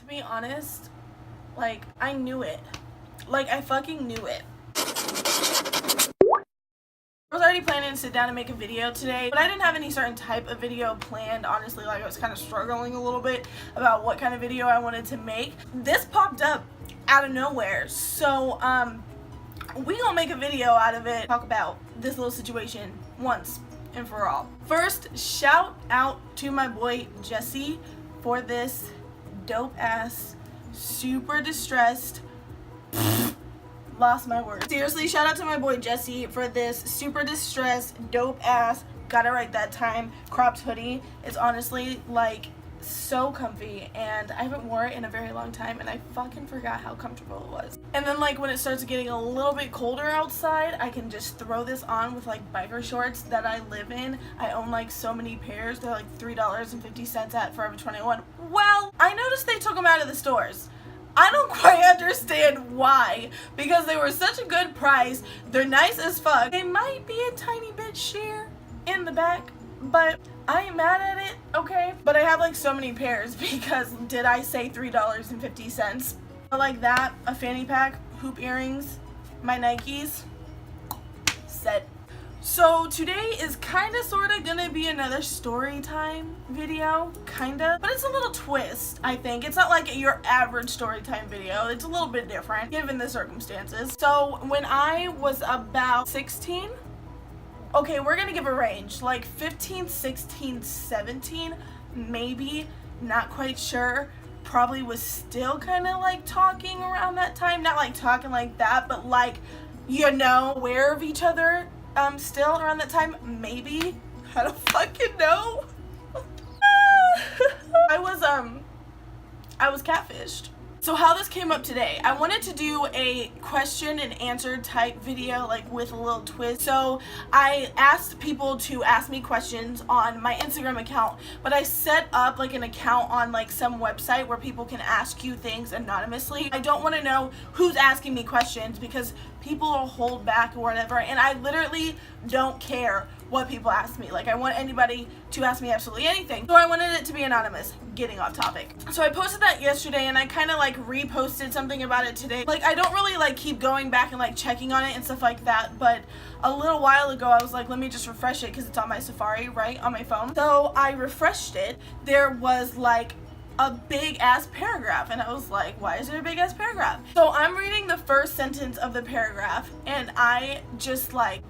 To be honest, like, I knew it. Like, I fucking knew it. I was already planning to sit down and make a video today, but I didn't have any certain type of video planned. Honestly, like, I was kind of struggling a little bit about what kind of video I wanted to make. This popped up out of nowhere, so we gonna make a video out of it, talk about this little situation once and for all. First, shout out to my boy Jesse for this dope ass, super distressed, lost my words. Seriously, shout out to my boy Jesse for this super distressed, dope ass, got it right that time, cropped hoodie. It's honestly like so comfy, and I haven't worn it in a very long time, and I fucking forgot how comfortable it was. And then like when it starts getting a little bit colder outside, I can just throw this on with like biker shorts that I live in. I own like so many pairs. They're like $3.50 at Forever 21. Well, I noticed they took them out of the stores. I don't quite understand why, because they were such a good price. They're nice as fuck. They might be a tiny bit sheer in the back, but I ain't mad at it, okay? But I have like so many pairs because did I say $3.50? Like that, a fanny pack, hoop earrings, my Nikes, set. So today is kinda sorta gonna be another story time video, kinda, but it's a little twist, I think. It's not like your average story time video. It's a little bit different given the circumstances. So when I was about 16, okay, we're gonna give a range, like 15, 16, 17, maybe, not quite sure. Probably was still kind of like talking around that time, not like talking like that, but like, you know, aware of each other still around that time, maybe. I don't fucking know. I was catfished. So how this came up today, I wanted to do a question and answer type video, like with a little twist. So I asked people to ask me questions on my Instagram account, but I set up like an account on like some website where people can ask you things anonymously. I don't want to know who's asking me questions because people will hold back or whatever, and I literally don't care what people ask me. Like, I want anybody to ask me absolutely anything. So I wanted it to be anonymous, getting off topic. So I posted that yesterday, and I kind of like reposted something about it today. Like, I don't really like keep going back and like checking on it and stuff like that, but a little while ago I was like, let me just refresh it because it's on my Safari, right, on my phone. So I refreshed it. There was like a big ass paragraph, and I was like, why is there a big ass paragraph? So I'm reading the first sentence of the paragraph, and I just like,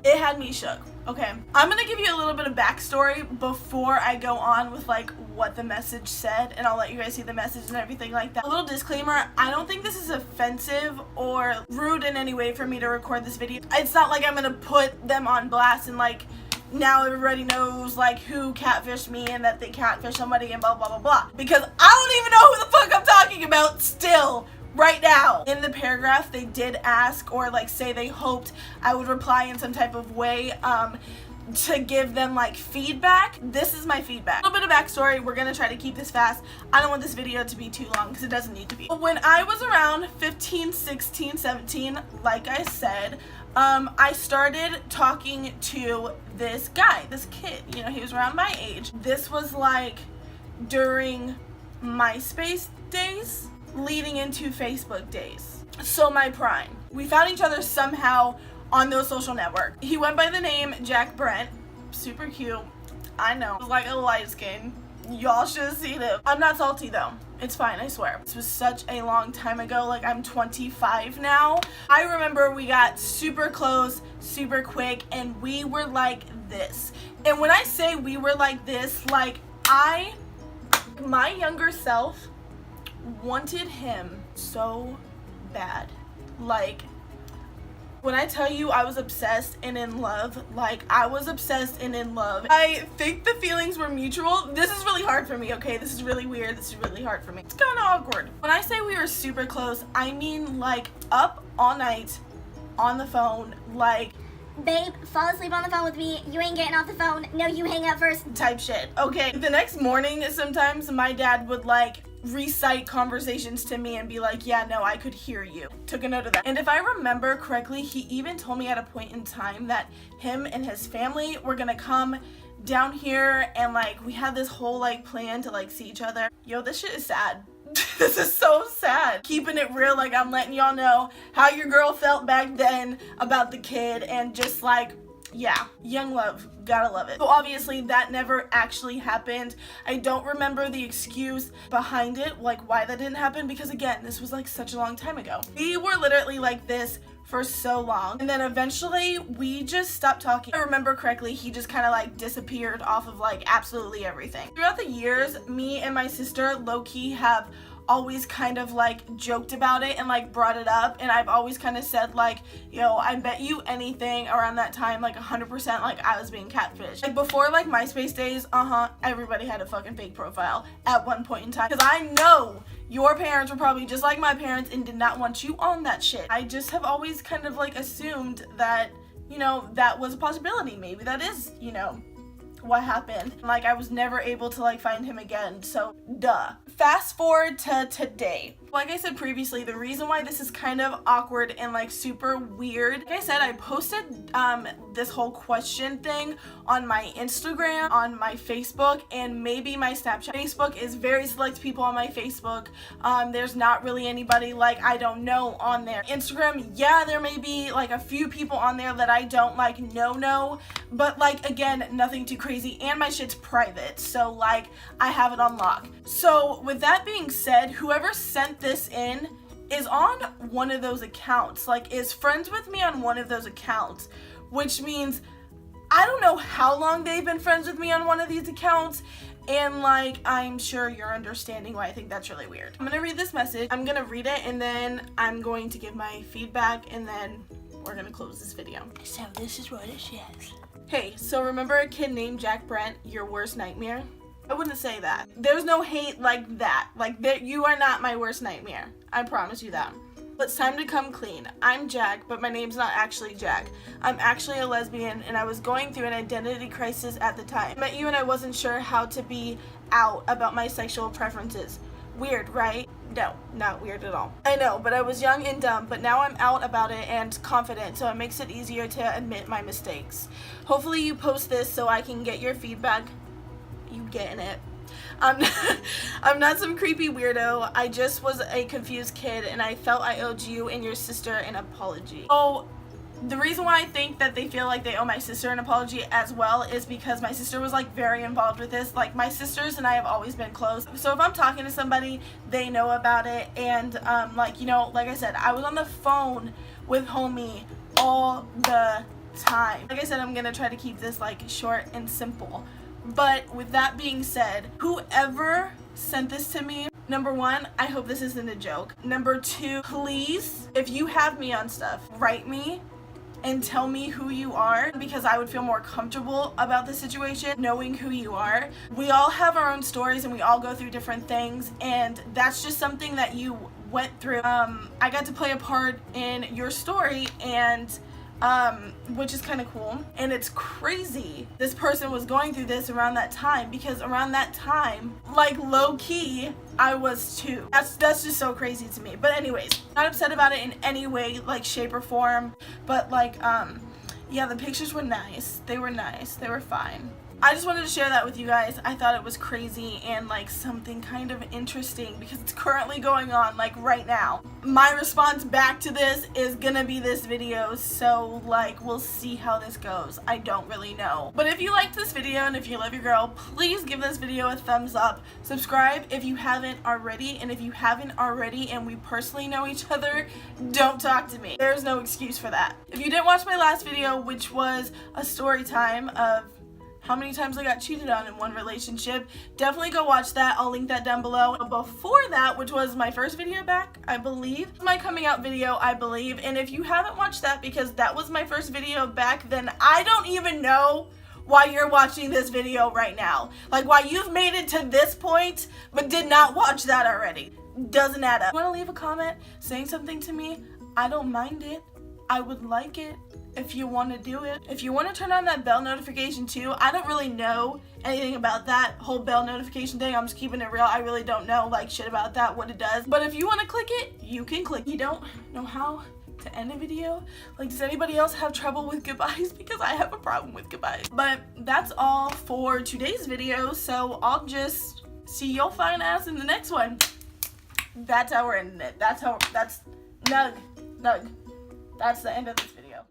it had me shook. Okay, I'm gonna give you a little bit of backstory before I go on with like what the message said, and I'll let you guys see the message and everything like that. A little disclaimer, I don't think this is offensive or rude in any way for me to record this video. It's not like I'm gonna put them on blast and like, now everybody knows like who catfished me and that they catfished somebody and blah blah blah blah, because I don't even know who the fuck I'm talking about still right now. In the paragraph they did ask or like say they hoped I would reply in some type of way to give them like feedback. This is my feedback. A little bit of backstory. We're gonna try to keep this fast. I don't want this video to be too long because it doesn't need to be. When I was around 15, 16, 17, like I said, I started talking to this guy, this kid, you know, he was around my age. This was like during MySpace days leading into Facebook days. So my prime. We found each other somehow on those social networks. He went by the name Jack Brent, super cute, I know. It was like a light skin. Y'all should have seen him. I'm not salty though. It's fine, I swear. This was such a long time ago. Like, I'm 25 now. I remember we got super close, super quick, and we were like this. And when I say we were like this, like, my younger self wanted him so bad. Like, when I tell you I was obsessed and in love, like, I was obsessed and in love. I think the feelings were mutual. This is really hard for me, okay? This is really weird. This is really hard for me. It's kind of awkward. When I say we were super close, I mean, like, up all night on the phone, like, babe, fall asleep on the phone with me. You ain't getting off the phone. No, you hang up first. Type shit. Okay. The next morning, sometimes my dad would, like, recite conversations to me and be like, yeah, no, I could hear you. Took a note of that. And if I remember correctly, he even told me at a point in time that him and his family were gonna come down here and like we had this whole like plan to like see each other. Yo, this shit is sad. This is so sad. Keeping it real, like I'm letting y'all know how your girl felt back then about the kid, and just like, yeah, young love, gotta love it. So obviously that never actually happened. I don't remember the excuse behind it, like why that didn't happen, because again, this was like such a long time ago. We were literally like this for so long, and then eventually we just stopped talking. If I remember correctly, he just kind of like disappeared off of like absolutely everything. Throughout the years, me and my sister low-key have always kind of like joked about it and like brought it up, and I've always kind of said like, yo, I bet you anything around that time, like 100% like I was being catfished. Like before like MySpace days, everybody had a fucking fake profile at one point in time, because I know your parents were probably just like my parents and did not want you on that shit. I just have always kind of like assumed that, you know, that was a possibility. Maybe that is, you know, what happened. Like I was never able to like find him again, so duh. Fast forward to today. Like I said previously, the reason why this is kind of awkward and like super weird, like I said, I posted this whole question thing on my Instagram, on my Facebook, and maybe my Snapchat. Facebook is very select people on my Facebook. There's not really anybody like I don't know on there. Instagram, yeah, there may be like a few people on there that I don't like know, but like again, nothing too crazy, and my shit's private, so like I have it on lock. So with that being said, whoever sent this in is on one of those accounts, like is friends with me on one of those accounts, which means I don't know how long they've been friends with me on one of these accounts, and like I'm sure you're understanding why I think that's really weird. I'm gonna read this message, I'm gonna read it, and then I'm going to give my feedback, and then we're gonna close this video. So this is what it says. Hey, so remember a kid named Jack Brent, your worst nightmare? I wouldn't say that. There's no hate like that. Like you are not my worst nightmare. I promise you that. But it's time to come clean. I'm Jack, but my name's not actually Jack. I'm actually a lesbian, and I was going through an identity crisis at the time. I met you and I wasn't sure how to be out about my sexual preferences. Weird, right? No, not weird at all. I know, but I was young and dumb, but now I'm out about it and confident, so it makes it easier to admit my mistakes. Hopefully you post this so I can get your feedback. You getting it? I'm not some creepy weirdo. I just was a confused kid, and I felt I owed you and your sister an apology. Oh, the reason why I think that they feel like they owe my sister an apology as well is because my sister was like very involved with this. Like my sisters and I have always been close, so if I'm talking to somebody, they know about it. And like, you know, like I said, I was on the phone with homie all the time. Like I said, I'm gonna try to keep this like short and simple. But with that being said, whoever sent this to me, number one, I hope this isn't a joke. Number two, please, if you have me on stuff, write me and tell me who you are, because I would feel more comfortable about the situation knowing who you are. We all have our own stories and we all go through different things, and that's just something that you went through. I got to play a part in your story, and which is kind of cool, and it's crazy this person was going through this around that time, because around that time, like low-key, I was too. That's just so crazy to me. But anyways, not upset about it in any way, like shape or form, but like yeah, the pictures were nice. They were nice. They were fine. I just wanted to share that with you guys. I thought it was crazy and like something kind of interesting, because it's currently going on like right now. My response back to this is gonna be this video, so like we'll see how this goes. I don't really know. But if you liked this video and if you love your girl, please give this video a thumbs up. Subscribe if you haven't already, and if you haven't already and we personally know each other, don't talk to me. There's no excuse for that. If you didn't watch my last video, which was a story time of how many times I got cheated on in one relationship, definitely go watch that. I'll link that down below. Before that, which was my first video back, I believe, my coming out video, I believe, and if you haven't watched that because that was my first video back, then I don't even know why you're watching this video right now. Like why you've made it to this point but did not watch that already. Doesn't add up. If you want to leave a comment saying something to me, I don't mind it. I would like it if you want to do it. If you want to turn on that bell notification too, I don't really know anything about that whole bell notification thing. I'm just keeping it real. I really don't know like shit about that, what it does. But if you want to click it, you can click. You don't know how to end a video. Like, does anybody else have trouble with goodbyes? Because I have a problem with goodbyes. But that's all for today's video, so I'll just see your fine ass in the next one. That's how we're ending it. That's Nug. That's the end of this video.